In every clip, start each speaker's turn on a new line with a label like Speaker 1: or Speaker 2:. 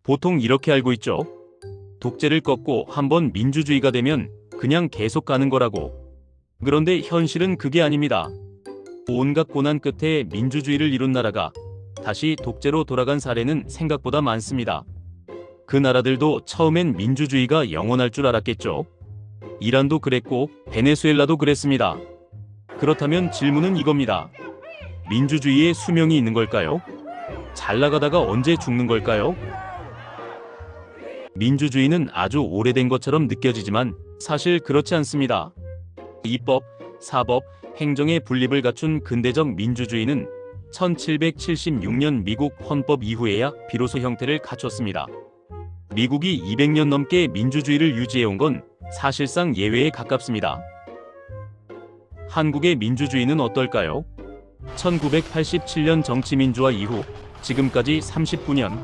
Speaker 1: 보통 이렇게 알고 있죠. 독재를 꺾고 한번 민주주의가 되면 그냥 계속 가는 거라고. 그런데 현실은 그게 아닙니다. 온갖 고난 끝에 민주주의를 이룬 나라가 다시 독재로 돌아간 사례는 생각보다 많습니다. 그 나라들도 처음엔 민주주의가 영원할 줄 알았겠죠. 이란도 그랬고 베네수엘라도 그랬습니다. 그렇다면 질문은 이겁니다. 민주주의에 수명이 있는 걸까요? 잘 나가다가 언제 죽는 걸까요? 민주주의는 아주 오래된 것처럼 느껴지지만 사실 그렇지 않습니다. 입법, 사법, 행정의 분립을 갖춘 근대적 민주주의는 1776년 미국 헌법 이후에야 비로소 형태를 갖췄습니다. 미국이 200년 넘게 민주주의를 유지해온 건 사실상 예외에 가깝습니다. 한국의 민주주의는 어떨까요? 1987년 정치민주화 이후 지금까지 39년,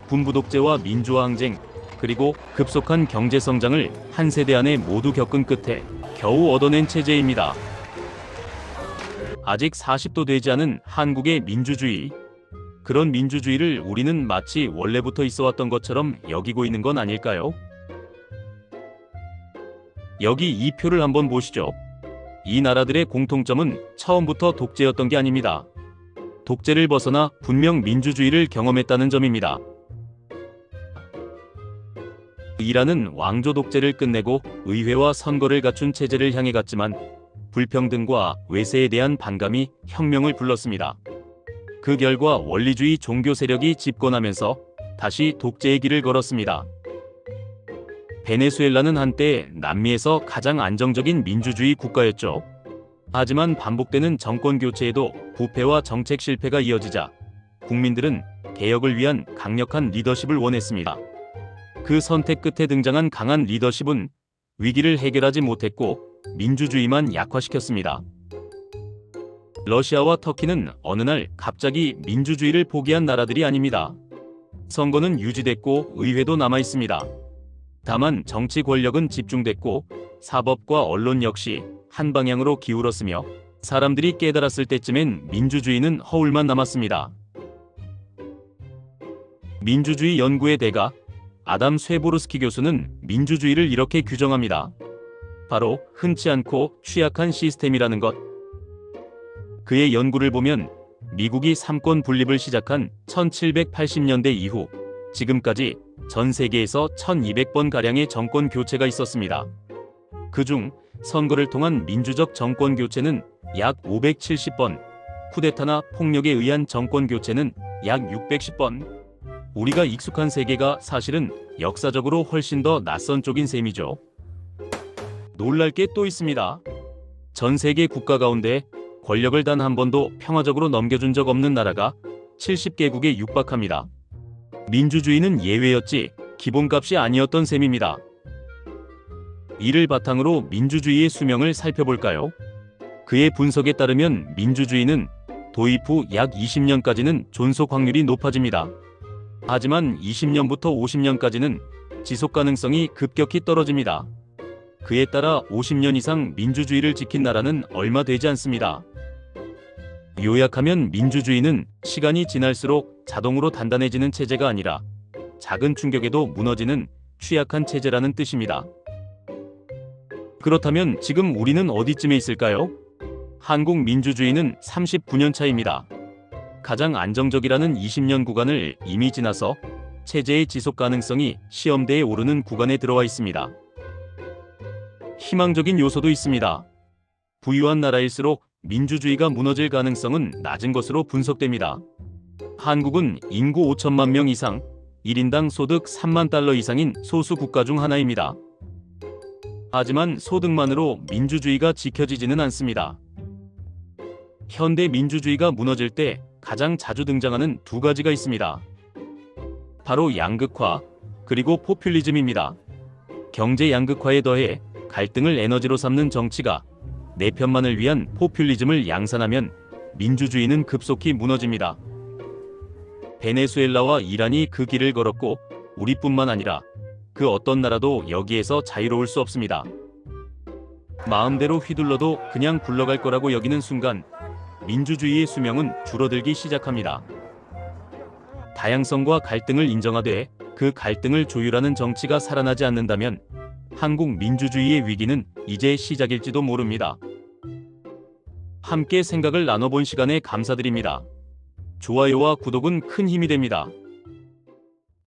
Speaker 1: 군부독재와 민주화항쟁, 그리고 급속한 경제성장을 한 세대 안에 모두 겪은 끝에 겨우 얻어낸 체제입니다. 아직 40도 되지 않은 한국의 민주주의. 그런 민주주의를 우리는 마치 원래부터 있어왔던 것처럼 여기고 있는 건 아닐까요? 여기 이 표를 한번 보시죠. 이 나라들의 공통점은 처음부터 독재였던 게 아닙니다. 독재를 벗어나 분명 민주주의를 경험했다는 점입니다. 이란은 왕조 독재를 끝내고 의회와 선거를 갖춘 체제를 향해 갔지만 불평등과 외세에 대한 반감이 혁명을 불렀습니다. 그 결과 원리주의 종교 세력이 집권하면서 다시 독재의 길을 걸었습니다. 베네수엘라는 한때 남미에서 가장 안정적인 민주주의 국가였죠. 하지만 반복되는 정권 교체에도 부패와 정책 실패가 이어지자 국민들은 개혁을 위한 강력한 리더십을 원했습니다. 그 선택 끝에 등장한 강한 리더십은 위기를 해결하지 못했고 민주주의만 약화시켰습니다. 러시아와 터키는 어느 날 갑자기 민주주의를 포기한 나라들이 아닙니다. 선거는 유지됐고 의회도 남아있습니다. 다만 정치 권력은 집중됐고 사법과 언론 역시 한 방향으로 기울었으며 사람들이 깨달았을 때쯤엔 민주주의는 허울만 남았습니다. 민주주의 연구의 대가 아담 쇠보르스키 교수는 민주주의를 이렇게 규정합니다. 바로 흔치 않고 취약한 시스템이라는 것. 그의 연구를 보면 미국이 삼권 분립을 시작한 1780년대 이후 지금까지 전 세계에서 1200번가량의 정권 교체가 있었습니다. 그중 선거를 통한 민주적 정권 교체는 약 570번, 쿠데타나 폭력에 의한 정권 교체는 약 610번. 우리가 익숙한 세계가 사실은 역사적으로 훨씬 더 낯선 쪽인 셈이죠. 놀랄 게 또 있습니다. 전 세계 국가 가운데 권력을 단 한 번도 평화적으로 넘겨준 적 없는 나라가 70개국에 육박합니다. 민주주의는 예외였지 기본값이 아니었던 셈입니다. 이를 바탕으로 민주주의의 수명을 살펴볼까요? 그의 분석에 따르면 민주주의는 도입 후 약 20년까지는 존속 확률이 높아집니다. 하지만 20년부터 50년까지는 지속 가능성이 급격히 떨어집니다. 그에 따라 50년 이상 민주주의를 지킨 나라는 얼마 되지 않습니다. 요약하면 민주주의는 시간이 지날수록 자동으로 단단해지는 체제가 아니라 작은 충격에도 무너지는 취약한 체제라는 뜻입니다. 그렇다면 지금 우리는 어디쯤에 있을까요? 한국 민주주의는 39년 차입니다. 가장 안정적이라는 20년 구간을 이미 지나서 체제의 지속 가능성이 시험대에 오르는 구간에 들어와 있습니다. 희망적인 요소도 있습니다. 부유한 나라일수록 민주주의가 무너질 가능성은 낮은 것으로 분석됩니다. 한국은 인구 5천만 명 이상, 1인당 소득 3만 달러 이상인 소수 국가 중 하나입니다. 하지만 소득만으로 민주주의가 지켜지지는 않습니다. 현대 민주주의가 무너질 때 가장 자주 등장하는 두 가지가 있습니다. 바로 양극화, 그리고 포퓰리즘입니다. 경제 양극화에 더해 갈등을 에너지로 삼는 정치가 내 편만을 위한 포퓰리즘을 양산하면 민주주의는 급속히 무너집니다. 베네수엘라와 이란이 그 길을 걸었고 우리뿐만 아니라 그 어떤 나라도 여기에서 자유로울 수 없습니다. 마음대로 휘둘러도 그냥 굴러갈 거라고 여기는 순간 민주주의의 수명은 줄어들기 시작합니다. 다양성과 갈등을 인정하되 그 갈등을 조율하는 정치가 살아나지 않는다면 한국 민주주의의 위기는 이제 시작일지도 모릅니다. 함께 생각을 나눠본 시간에 감사드립니다. 좋아요와 구독은 큰 힘이 됩니다.